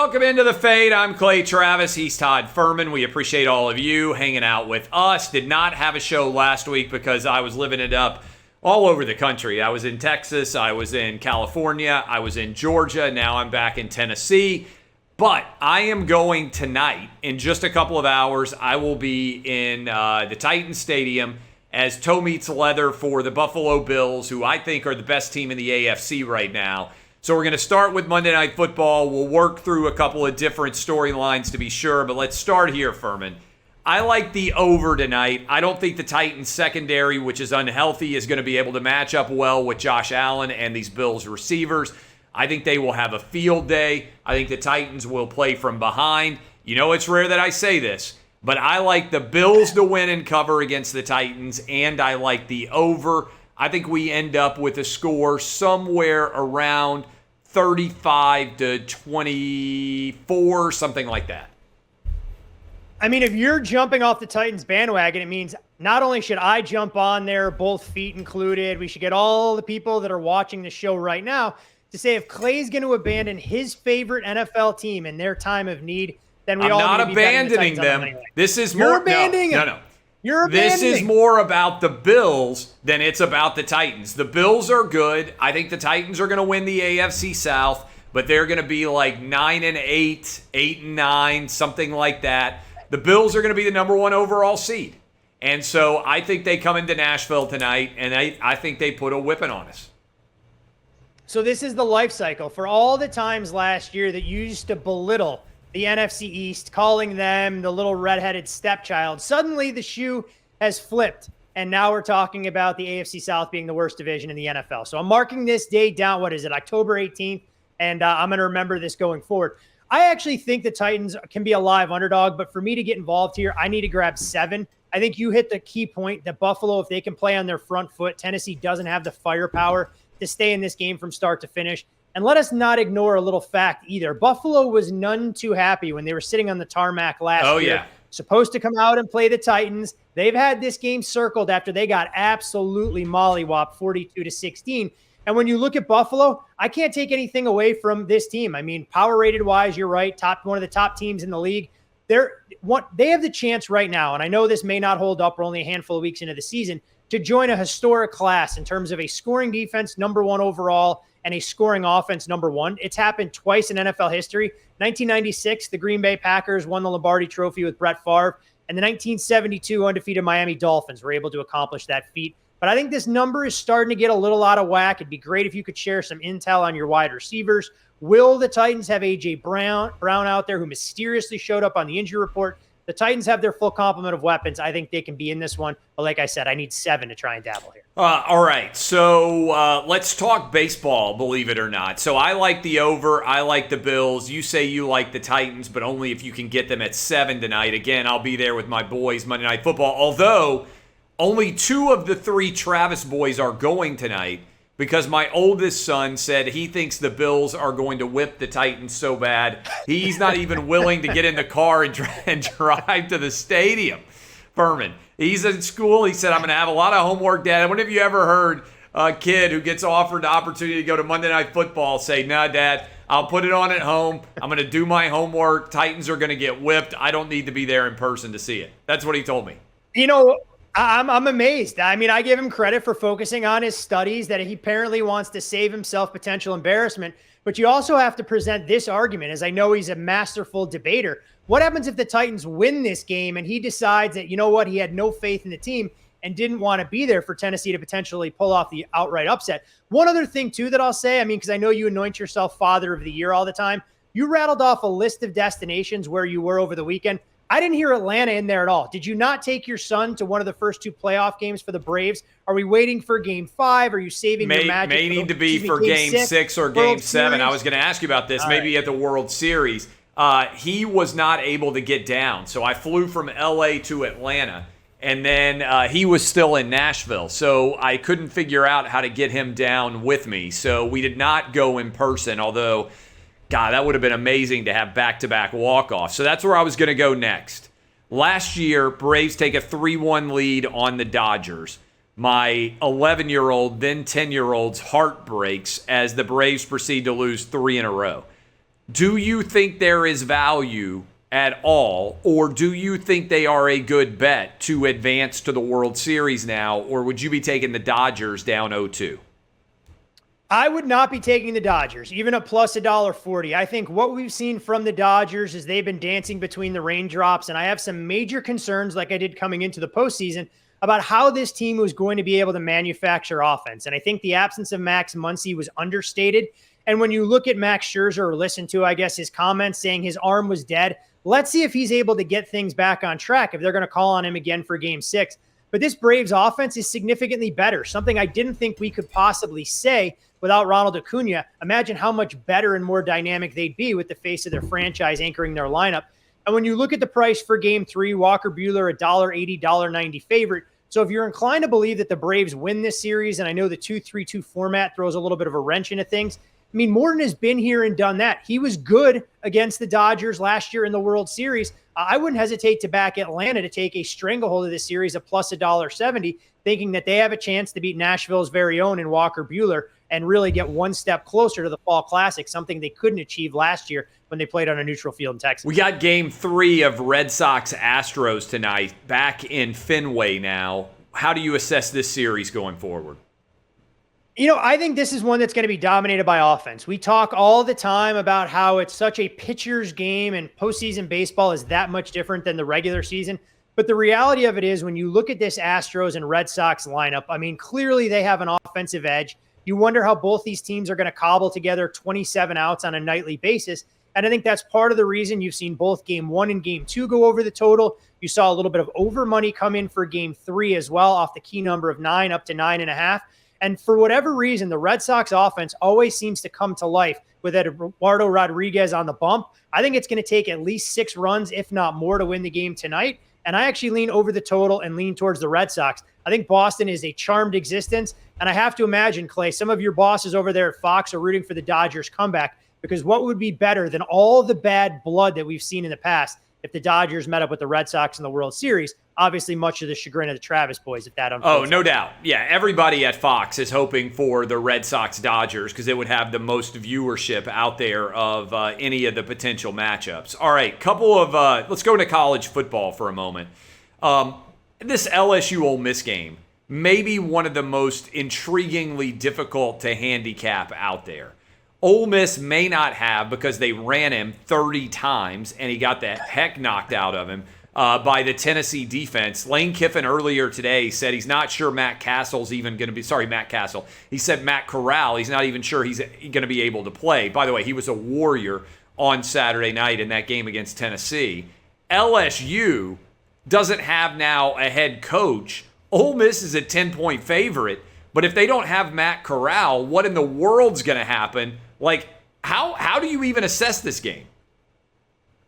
Welcome into the Fade. I'm Clay Travis. He's Todd Fuhrman. We appreciate all of you hanging out with us. Did not have a show last week because I was living it up all over the country. I was in Texas. I was in California. I was in Georgia. Now I'm back in Tennessee. But I am going tonight. In just a couple of hours, I will be in the Titan Stadium as toe meets leather for the Buffalo Bills, who I think are the best team in the AFC right now. So we're going to start with Monday Night Football. We'll work through a couple of different storylines to be sure, but let's start here, Fuhrman. I like the over tonight. I don't think the Titans secondary, which is unhealthy, is going to be able to match up well with Josh Allen and these Bills receivers. I think they will have a field day. I think the Titans will play from behind. You know, it's rare that I say this, but I like the Bills to win and cover against the Titans, and I like the over. I think we end up with a score somewhere around 35 to 24, something like that. I mean, if you're jumping off the Titans bandwagon, it means not only should I jump on there, both feet included, we should get all the people that are watching the show right now to say if Clay's going to abandon his favorite NFL team in their time of need, then I'm all not need to be abandoning them. Anyway. This is You're more abandoning them. No. You're abandoning. This is more about the Bills than it's about the Titans. The Bills are good. I think the Titans are going to win the AFC South, but they're going to be like 9-8, 8-9, something like that. The Bills are going to be the number one overall seed. And so I think they come into Nashville tonight, and I think they put a whipping on us. So this is the life cycle. For all the times last year that you used to belittle the NFC East, calling them the little redheaded stepchild, suddenly the shoe has flipped, and now we're talking about the AFC South being the worst division in the NFL. So I'm marking this date down, what is it, October 18th, and I'm going to remember this going forward. I actually think the Titans can be a live underdog, but for me to get involved here, I need to grab 7. I think you hit the key point that Buffalo, if they can play on their front foot, Tennessee doesn't have the firepower to stay in this game from start to finish. And let us not ignore a little fact either. Buffalo was none too happy when they were sitting on the tarmac last year. Yeah. Supposed to come out and play the Titans. They've had this game circled after they got absolutely mollywopped 42-16. And when you look at Buffalo, I can't take anything away from this team. I mean, power rated wise, you're right. One of the top teams in the league. They have the chance right now, and I know this may not hold up. We're only a handful of weeks into the season, to join a historic class in terms of a scoring defense, number 1 overall, and a scoring offense, number 1. It's happened twice in NFL history. 1996, the Green Bay Packers won the Lombardi Trophy with Brett Favre, and the 1972 undefeated Miami Dolphins were able to accomplish that feat. But I think this number is starting to get a little out of whack. It'd be great if you could share some intel on your wide receivers. Will the Titans have A.J. Brown out there, who mysteriously showed up on the injury report? The Titans have their full complement of weapons. I think they can be in this one. But like I said, I need 7 to try and dabble here. All right, so let's talk baseball, believe it or not. So I like the over. I like the Bills. You say you like the Titans, but only if you can get them at 7 tonight. Again, I'll be there with my boys Monday Night Football, although only 2 of the 3 Travis boys are going tonight because my oldest son said he thinks the Bills are going to whip the Titans so bad, he's not even willing to get in the car and drive to the stadium. Fuhrman, he's in school. He said, I'm going to have a lot of homework, Dad. When have you ever heard a kid who gets offered the opportunity to go to Monday Night Football say, nah, Dad, I'll put it on at home. I'm going to do my homework. Titans are going to get whipped. I don't need to be there in person to see it. That's what he told me. You know, I'm amazed. I mean, I give him credit for focusing on his studies, that he apparently wants to save himself potential embarrassment. But you also have to present this argument, as I know he's a masterful debater. What happens if the Titans win this game and he decides that, you know what, he had no faith in the team and didn't want to be there for Tennessee to potentially pull off the outright upset? One other thing, too, that I'll say, I mean, because I know you anoint yourself Father of the Year all the time. You rattled off a list of destinations where you were over the weekend. I didn't hear Atlanta in there at all. Did you not take your son to one of the first 2 playoff games for the Braves? Are we waiting for Game 5? Are you saving your magic? May need to be for Game 6 or Game 7. I was going to ask you about this. Maybe at the World Series. He was not able to get down. So I flew from L.A. to Atlanta, and then he was still in Nashville. So I couldn't figure out how to get him down with me. So we did not go in person, although, God, that would have been amazing to have back-to-back walk-offs. So that's where I was going to go next. Last year, Braves take a 3-1 lead on the Dodgers. My 11-year-old, then 10-year-old's heart breaks as the Braves proceed to lose 3 in a row. Do you think there is value at all, or do you think they are a good bet to advance to the World Series now, or would you be taking the Dodgers down 0-2? I would not be taking the Dodgers, even at plus $1.40. I think what we've seen from the Dodgers is they've been dancing between the raindrops, and I have some major concerns, like I did coming into the postseason, about how this team was going to be able to manufacture offense. And I think the absence of Max Muncy was understated. And when you look at Max Scherzer or listen to, I guess, his comments saying his arm was dead, let's see if he's able to get things back on track if they're going to call on him again for Game 6. But this Braves offense is significantly better, something I didn't think we could possibly say without Ronald Acuna. Imagine how much better and more dynamic they'd be with the face of their franchise anchoring their lineup. And when you look at the price for Game 3, Walker Buehler, $1.80, $1.90 favorite. So if you're inclined to believe that the Braves win this series, and I know the 2-3-2 format throws a little bit of a wrench into things, I mean, Morton has been here and done that. He was good against the Dodgers last year in the World Series. I wouldn't hesitate to back Atlanta to take a stranglehold of this series at plus $1.70, thinking that they have a chance to beat Nashville's very own in Walker Buehler and really get one step closer to the Fall Classic, something they couldn't achieve last year when they played on a neutral field in Texas. We got Game 3 of Red Sox Astros tonight, back in Fenway now. How do you assess this series going forward? You know, I think this is one that's going to be dominated by offense. We talk all the time about how it's such a pitcher's game and postseason baseball is that much different than the regular season. But the reality of it is when you look at this Astros and Red Sox lineup, I mean, clearly they have an offensive edge. You wonder how both these teams are going to cobble together 27 outs on a nightly basis. And I think that's part of the reason you've seen both Game 1 and Game 2 go over the total. You saw a little bit of over money come in for Game 3 as well, off the key number of 9 up to 9.5. And for whatever reason, the Red Sox offense always seems to come to life with Eduardo Rodriguez on the bump. I think it's going to take at least 6 runs, if not more, to win the game tonight. And I actually lean over the total and lean towards the Red Sox. I think Boston is a charmed existence. And I have to imagine, Clay, some of your bosses over there at Fox are rooting for the Dodgers comeback, because what would be better than all the bad blood that we've seen in the past if the Dodgers met up with the Red Sox in the World Series? Obviously, much to the chagrin of the Travis boys, if that unfolds. Oh, no doubt. Yeah, everybody at Fox is hoping for the Red Sox Dodgers because it would have the most viewership out there of any of the potential matchups. All right, let's go into college football for a moment. This LSU Ole Miss game, maybe one of the most intriguingly difficult to handicap out there. Ole Miss may not have, because they ran him 30 times and he got the heck knocked out of him by the Tennessee defense. Lane Kiffin earlier today said he's not sure Matt Castle's even going to be, Matt Castle. He said Matt Corral, he's not even sure he's going to be able to play. By the way, he was a warrior on Saturday night in that game against Tennessee. LSU doesn't have now a head coach. Ole Miss is a 10-point favorite, but if they don't have Matt Corral, what in the world's going to happen? Like, how do you even assess this game?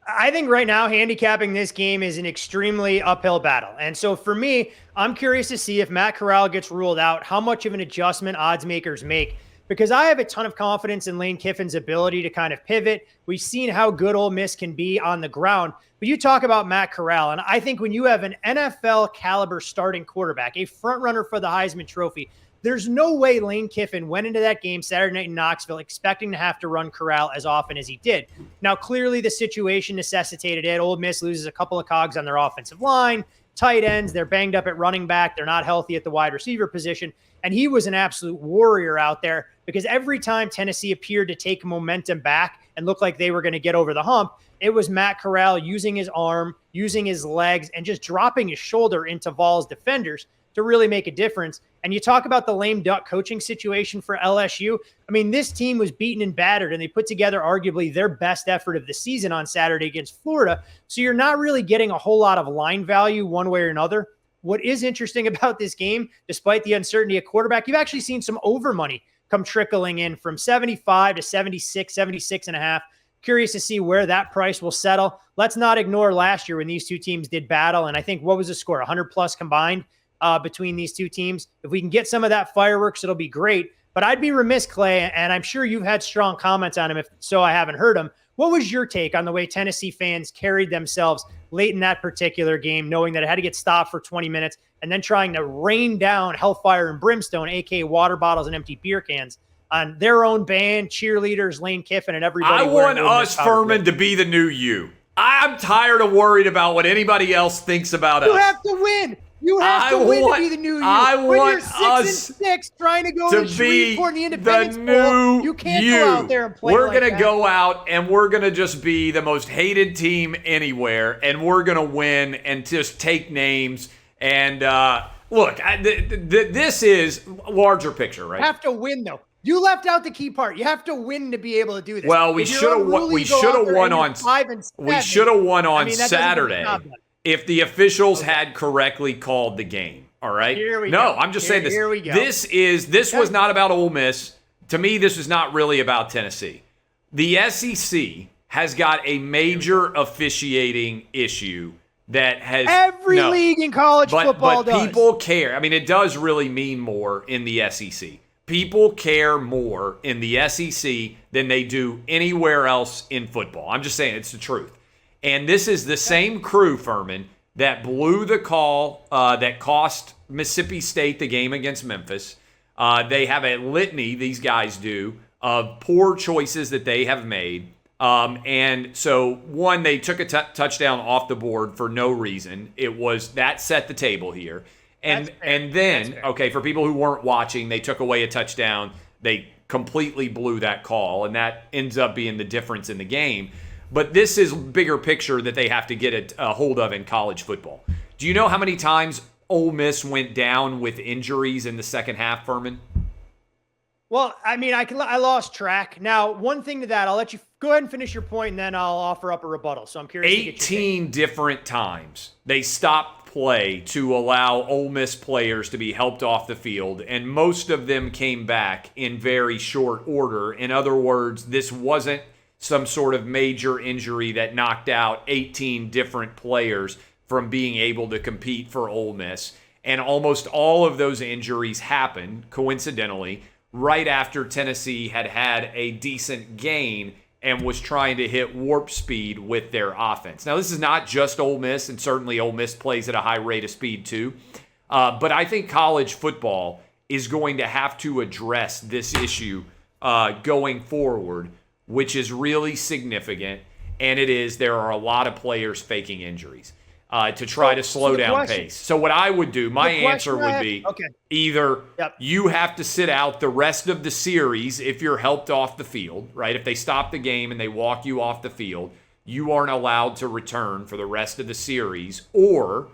I think right now handicapping this game is an extremely uphill battle. And so for me, I'm curious to see if Matt Corral gets ruled out, how much of an adjustment odds makers make, because I have a ton of confidence in Lane Kiffin's ability to kind of pivot. We've seen how good Ole Miss can be on the ground, but you talk about Matt Corral, and I think when you have an NFL caliber starting quarterback, a front runner for the Heisman Trophy, there's no way Lane Kiffin went into that game Saturday night in Knoxville expecting to have to run Corral as often as he did. Now, clearly the situation necessitated it. Ole Miss loses a couple of cogs on their offensive line, tight ends, they're banged up at running back, they're not healthy at the wide receiver position, and he was an absolute warrior out there because every time Tennessee appeared to take momentum back and look like they were going to get over the hump, it was Matt Corral using his arm, using his legs, and just dropping his shoulder into Vols defenders to really make a difference. And you talk about the lame duck coaching situation for LSU. I mean, this team was beaten and battered, and they put together arguably their best effort of the season on Saturday against Florida. So you're not really getting a whole lot of line value one way or another. What is interesting about this game, despite the uncertainty at quarterback, you've actually seen some over money come trickling in from 75 to 76, 76.5. Curious to see where that price will settle. Let's not ignore last year when these two teams did battle. And I think, what was the score? 100 plus combined between these two teams. If we can get some of that fireworks, it'll be great. But I'd be remiss, Clay, and I'm sure you've had strong comments on him. If so, I haven't heard them. What was your take on the way Tennessee fans carried themselves late in that particular game, knowing that it had to get stopped for 20 minutes and then trying to rain down hellfire and brimstone, aka water bottles and empty beer cans, on their own band, cheerleaders, Lane Kiffin, and everybody. I want us, Fuhrman, to be the new you. I'm tired of worried about what anybody else thinks about us. You have to win. You have to win to be the new you. When you're 6-6 trying to go to Shreveport in the Independence Bowl, you can't go out there and play We're going to go out and we're going to just be the most hated team anywhere, and we're going to win and just take names. And look, this is larger picture, right? You have to win, though. You left out the key part. You have to win to be able to do this. Well, we should have won. We should have won on. We should have won on Saturday if the officials had correctly called the game. All right. I'm just saying this. Here we go. This was not about Ole Miss. To me, this was not really about Tennessee. The SEC has got a major officiating issue that has every league in college football does. But people care. I mean, it does really mean more in the SEC. People care more in the SEC than they do anywhere else in football. I'm just saying, it's the truth. And this is the same crew, Fuhrman, that blew the call that cost Mississippi State the game against Memphis. They have a litany, these guys do, of poor choices that they have made. And so, one, they took a touchdown off the board for no reason. That set the table here. And then, okay, for people who weren't watching, they took away a touchdown. They completely blew that call, and that ends up being the difference in the game. But this is bigger picture that they have to get a hold of in college football. Do you know how many times Ole Miss went down with injuries in the second half, Fuhrman? Well, I mean, I lost track. Now, one thing to that, I'll let you go ahead and finish your point, and then I'll offer up a rebuttal. So I'm curious. 18 different times they stopped play to allow Ole Miss players to be helped off the field, and most of them came back in very short order. In other words, this wasn't some sort of major injury that knocked out 18 different players from being able to compete for Ole Miss. And almost all of those injuries happened, coincidentally, right after Tennessee had a decent gain and was trying to hit warp speed with their offense. Now, this is not just Ole Miss, and certainly Ole Miss plays at a high rate of speed too. But I think college football is going to have to address this issue going forward, which is really significant. And there are a lot of players faking injuries to try to slow down pace. So what I would do, my answer would be either you have to sit out the rest of the series if you're helped off the field, right? If they stop the game and they walk you off the field, you aren't allowed to return for the rest of the series. Or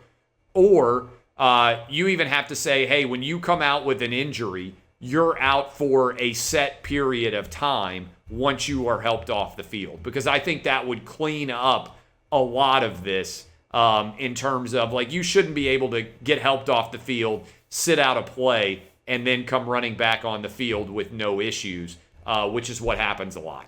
you even have to say, hey, when you come out with an injury, you're out for a set period of time once you are helped off the field. Because I think that would clean up a lot of this. In terms of, like, you shouldn't be able to get helped off the field, sit out a play, and then come running back on the field with no issues, which is what happens a lot.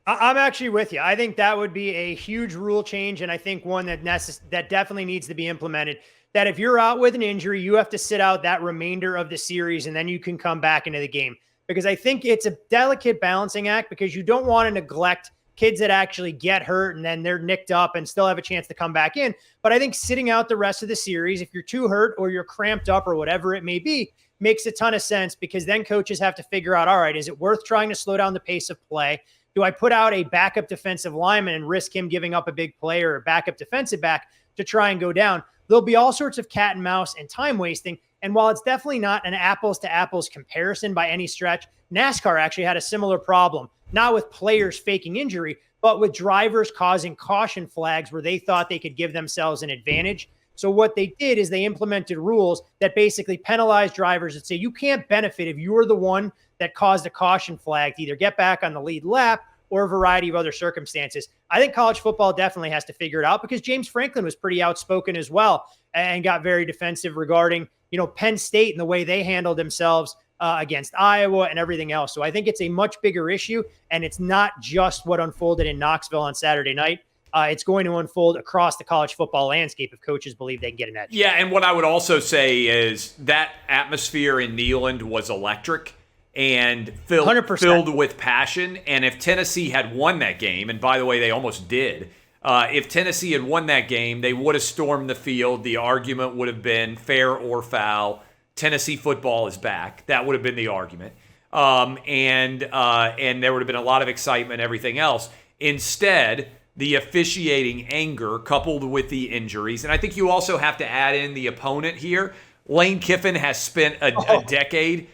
I'm actually with you. I think that would be a huge rule change, and I think one that definitely needs to be implemented, that if you're out with an injury, you have to sit out that remainder of the series, and then you can come back into the game. Because I think it's a delicate balancing act, because you don't want to neglect kids that actually get hurt and then they're nicked up and still have a chance to come back in. But I think sitting out the rest of the series, if you're too hurt or you're cramped up or whatever it may be, makes a ton of sense, because then coaches have to figure out, all right, is it worth trying to slow down the pace of play? Do I put out a backup defensive lineman and risk him giving up a big play, or a backup defensive back to try and go down? There'll be all sorts of cat and mouse and time wasting. And while it's definitely not an apples to apples comparison by any stretch, NASCAR actually had a similar problem, not with players faking injury, but with drivers causing caution flags where they thought they could give themselves an advantage. So what they did is they implemented rules that basically penalize drivers that say you can't benefit if you were the one that caused a caution flag to either get back on the lead lap or a variety of other circumstances. I think college football definitely has to figure it out, because James Franklin was pretty outspoken as well and got very defensive regarding, Penn State and the way they handled themselves against Iowa and everything else. So I think it's a much bigger issue, and it's not just what unfolded in Knoxville on Saturday night. It's going to unfold across the college football landscape if coaches believe they can get an edge. Yeah, and what I would also say is that atmosphere in Neyland was electric and filled with passion. And if Tennessee had won that game, and by the way, they almost did, if Tennessee had won that game, they would have stormed the field. The argument would have been fair or foul. Tennessee football is back. That would have been the argument. and there would have been a lot of excitement, everything else. Instead, the officiating anger coupled with the injuries, and I think you also have to add in the opponent here. Lane Kiffin has spent a decade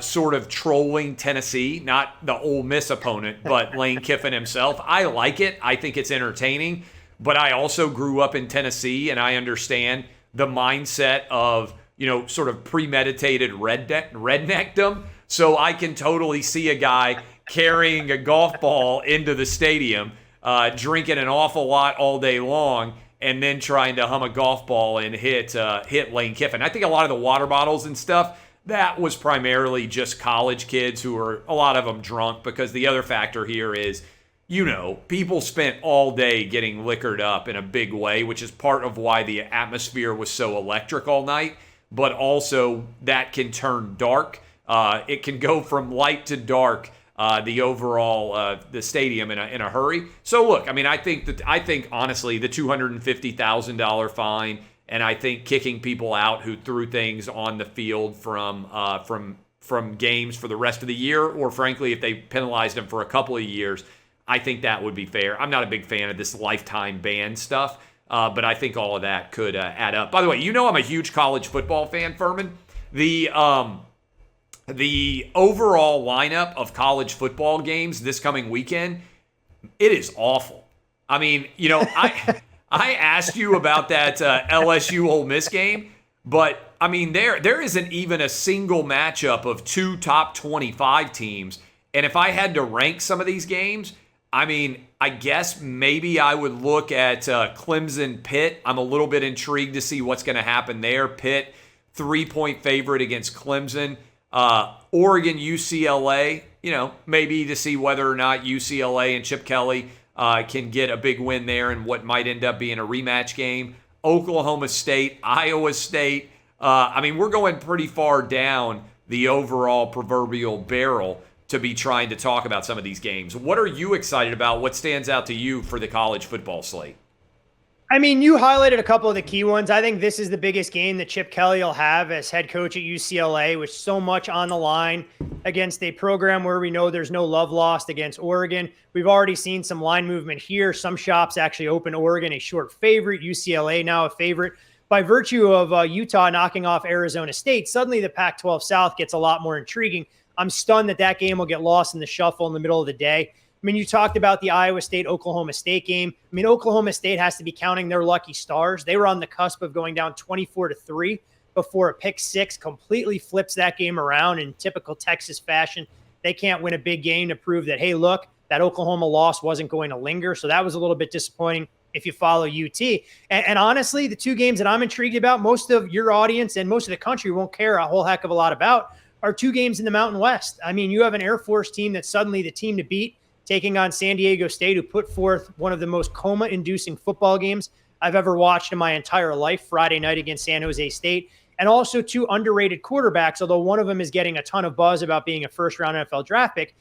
sort of trolling Tennessee, not the Ole Miss opponent, but Lane Kiffin himself. I like it. I think it's entertaining, but I also grew up in Tennessee, and I understand the mindset of, sort of premeditated redneckdom. So I can totally see a guy carrying a golf ball into the stadium, drinking an awful lot all day long, and then trying to hum a golf ball and hit Lane Kiffin. I think a lot of the water bottles and stuff, that was primarily just college kids who were, a lot of them, drunk, because the other factor here is, people spent all day getting liquored up in a big way, which is part of why the atmosphere was so electric all night, but also that can turn dark. It can go from light to dark, the overall the stadium in a hurry. So look, I think honestly the $250,000 fine, and I think kicking people out who threw things on the field from games for the rest of the year, or frankly if they penalized them for a couple of years, I think that would be fair. I'm not a big fan of this lifetime ban stuff, but I think all of that could add up. By the way, I'm a huge college football fan, Fuhrman. The overall lineup of college football games this coming weekend, it is awful. I asked you about that LSU Ole Miss game, but there isn't even a single matchup of two top 25 teams. And if I had to rank some of these games, I guess maybe I would look at Clemson Pitt. I'm a little bit intrigued to see what's going to happen there. Pitt, 3-point favorite against Clemson. Oregon, UCLA, maybe to see whether or not UCLA and Chip Kelly can get a big win there and what might end up being a rematch game. Oklahoma State, Iowa State. We're going pretty far down the overall proverbial barrel to be trying to talk about some of these games. What are you excited about? What stands out to you for the college football slate? You highlighted a couple of the key ones. I think this is the biggest game that Chip Kelly will have as head coach at UCLA, with so much on the line against a program where we know there's no love lost against Oregon. We've already seen some line movement here. Some shops actually open Oregon a short favorite, UCLA now a favorite. By virtue of Utah knocking off Arizona State, suddenly the Pac-12 South gets a lot more intriguing. I'm stunned that game will get lost in the shuffle in the middle of the day. You talked about the Iowa State-Oklahoma State game. Oklahoma State has to be counting their lucky stars. They were on the cusp of going down 24-3 before a pick six completely flips that game around in typical Texas fashion. They can't win a big game to prove that, hey, look, that Oklahoma loss wasn't going to linger. So that was a little bit disappointing if you follow UT. And honestly, the two games that I'm intrigued about, most of your audience and most of the country won't care a whole heck of a lot about, are two games in the Mountain West. You have an Air Force team that's suddenly the team to beat, taking on San Diego State, who put forth one of the most coma-inducing football games I've ever watched in my entire life, Friday night against San Jose State. And also two underrated quarterbacks, although one of them is getting a ton of buzz about being a first-round NFL draft pick,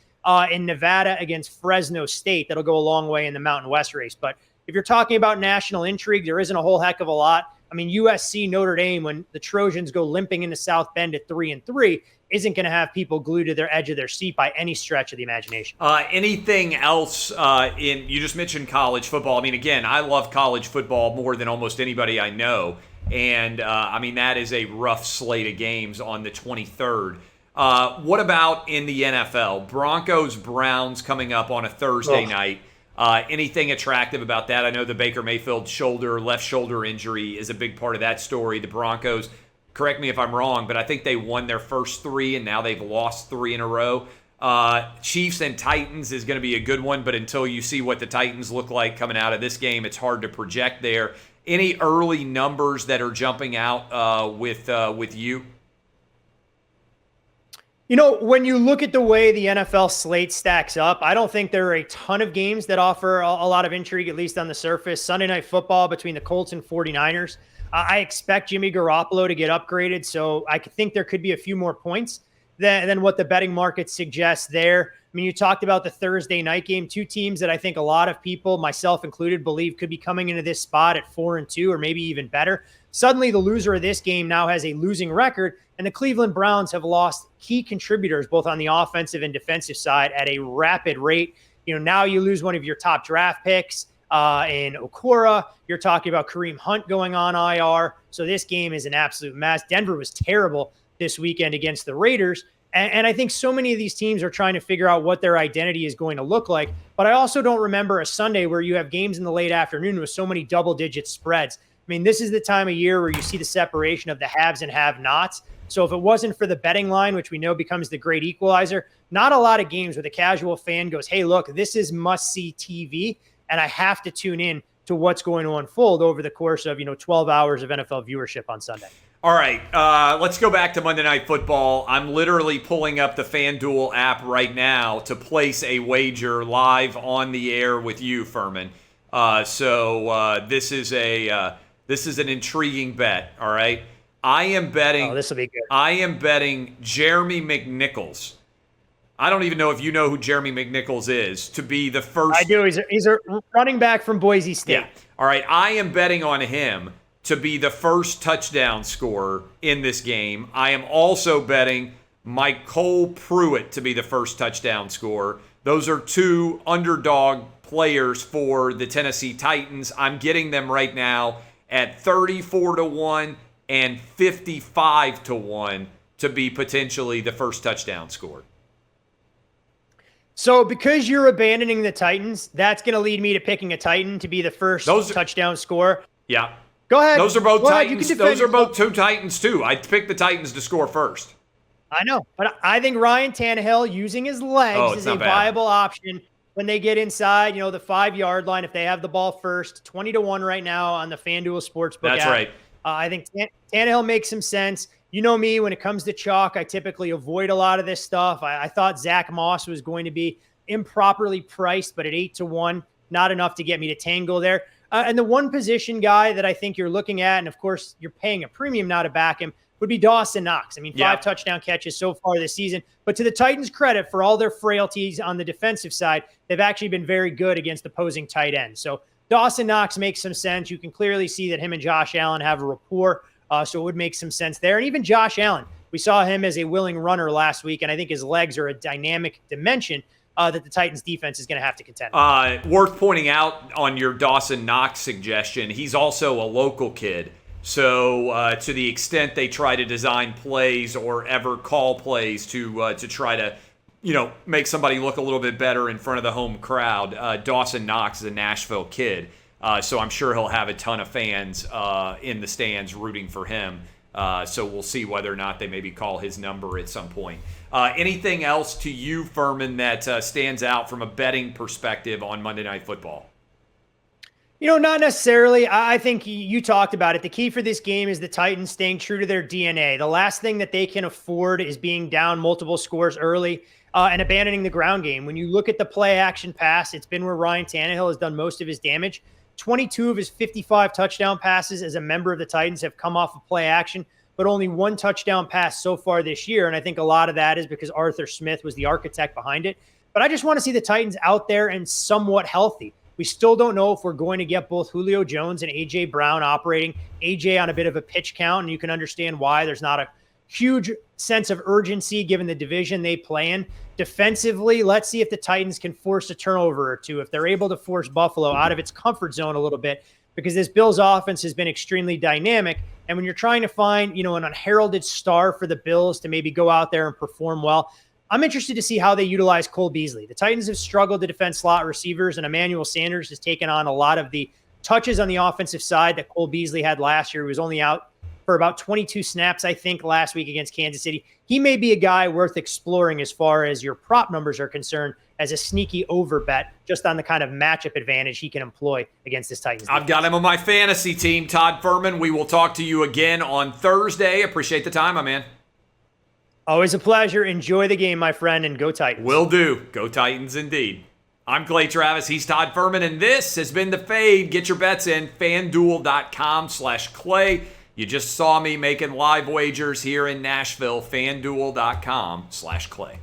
in Nevada against Fresno State. That'll go a long way in the Mountain West race. But if you're talking about national intrigue, there isn't a whole heck of a lot. USC, Notre Dame, when the Trojans go limping into South Bend at 3-3, isn't going to have people glued to their edge of their seat by any stretch of the imagination. Anything else you just mentioned college football. Again, I love college football more than almost anybody I know. And, that is a rough slate of games on the 23rd. What about in the NFL? Broncos-Browns coming up on a Thursday night. Anything attractive about that? I know the Baker Mayfield left shoulder injury is a big part of that story. The Broncos, correct me if I'm wrong, but I think they won their first three and now they've lost three in a row. Chiefs and Titans is going to be a good one, but until you see what the Titans look like coming out of this game, it's hard to project there. Any early numbers that are jumping out with you? When you look at the way the NFL slate stacks up, I don't think there are a ton of games that offer a lot of intrigue, at least on the surface. Sunday Night Football between the Colts and 49ers. I expect Jimmy Garoppolo to get upgraded, so I think there could be a few more points than what the betting market suggests there. mean, you talked about the Thursday night game, two teams that I think a lot of people, myself included, believe could be coming into this spot at 4-2 or maybe even better. Suddenly, the loser of this game now has a losing record, and the Cleveland Browns have lost key contributors both on the offensive and defensive side at a rapid rate. Now you lose one of your top draft picks in Okora. You're talking about Kareem Hunt going on IR. So this game is an absolute mess. Denver was terrible this weekend against the Raiders. And I think so many of these teams are trying to figure out what their identity is going to look like. But I also don't remember a Sunday where you have games in the late afternoon with so many double-digit spreads. I mean, this is the time of year where you see the separation of the haves and have-nots. So if it wasn't for the betting line, which we know becomes the great equalizer, not a lot of games where the casual fan goes, hey, look, this is must-see TV, and I have to tune in to what's going to unfold over the course of 12 hours of NFL viewership on Sunday. All right, let's go back to Monday Night Football. I'm literally pulling up the FanDuel app right now to place a wager live on the air with you, Fuhrman. So this is an intriguing bet. All right, I am betting. Oh, this will be good. I am betting Jeremy McNichols. I don't even know if you know who Jeremy McNichols is, to be the first. I do. He's a running back from Boise State. Yeah. All right, I am betting on him to be the first touchdown scorer in this game. I am also betting Michael Pruitt to be the first touchdown scorer. Those are two underdog players for the Tennessee Titans. I'm getting them right now at 34-1 and 55-1 to be potentially the first touchdown scorer. So because you're abandoning the Titans, that's going to lead me to picking a Titan to be the first touchdown scorer. Yeah. Go ahead. Those are both Go Titans. Those are both two Titans, too. I picked the Titans to score first. I know. But I think Ryan Tannehill using his legs is a viable option when they get inside, the 5-yard line. If they have the ball first, 20-1 right now on the FanDuel Sportsbook That's app. right. I think Tannehill makes some sense. You know me, when it comes to chalk, I typically avoid a lot of this stuff. I thought Zach Moss was going to be improperly priced, but at 8-1, not enough to get me to tangle there. And the one position guy that I think you're looking at, and of course you're paying a premium now to back him, would be Dawson Knox. I mean, 5 touchdown catches so far this season. But to the Titans' credit, for all their frailties on the defensive side, they've actually been very good against opposing tight ends. So Dawson Knox makes some sense. You can clearly see that him and Josh Allen have a rapport, so it would make some sense there. And even Josh Allen, we saw him as a willing runner last week, and I think his legs are a dynamic dimension that the Titans defense is going to have to contend with. Worth pointing out on your Dawson Knox suggestion, he's also a local kid. So to the extent they try to design plays or ever call plays to try to, make somebody look a little bit better in front of the home crowd, Dawson Knox is a Nashville kid. So I'm sure he'll have a ton of fans in the stands rooting for him. So we'll see whether or not they maybe call his number at some point. Anything else to you, Fuhrman, that stands out from a betting perspective on Monday Night Football? Not necessarily. I think you talked about it. The key for this game is the Titans staying true to their DNA. The last thing that they can afford is being down multiple scores early and abandoning the ground game. When you look at the play-action pass, it's been where Ryan Tannehill has done most of his damage. 22 of his 55 touchdown passes as a member of the Titans have come off of play action, but only 1 touchdown pass so far this year. And I think a lot of that is because Arthur Smith was the architect behind it. But I just want to see the Titans out there and somewhat healthy. We still don't know if we're going to get both Julio Jones and A.J. Brown operating. A.J. on a bit of a pitch count, and you can understand why there's not a huge sense of urgency given the division they play in. Defensively, let's see if the Titans can force a turnover or two, if they're able to force Buffalo out of its comfort zone a little bit, because this Bills offense has been extremely dynamic. And when you're trying to find, an unheralded star for the Bills to maybe go out there and perform well, I'm interested to see how they utilize Cole Beasley. The Titans have struggled to defend slot receivers, and Emmanuel Sanders has taken on a lot of the touches on the offensive side that Cole Beasley had last year. He was only out for about 22 snaps, I think, last week against Kansas City. He may be a guy worth exploring as far as your prop numbers are concerned as a sneaky over bet, just on the kind of matchup advantage he can employ against this Titans defense. I've got him on my fantasy team, Todd Fuhrman. We will talk to you again on Thursday. Appreciate the time, my man. Always a pleasure. Enjoy the game, my friend, and go Titans. Will do. Go Titans indeed. I'm Clay Travis. He's Todd Fuhrman, and this has been The Fade. Get your bets in, FanDuel.com/Clay. You just saw me making live wagers here in Nashville, FanDuel.com/Clay.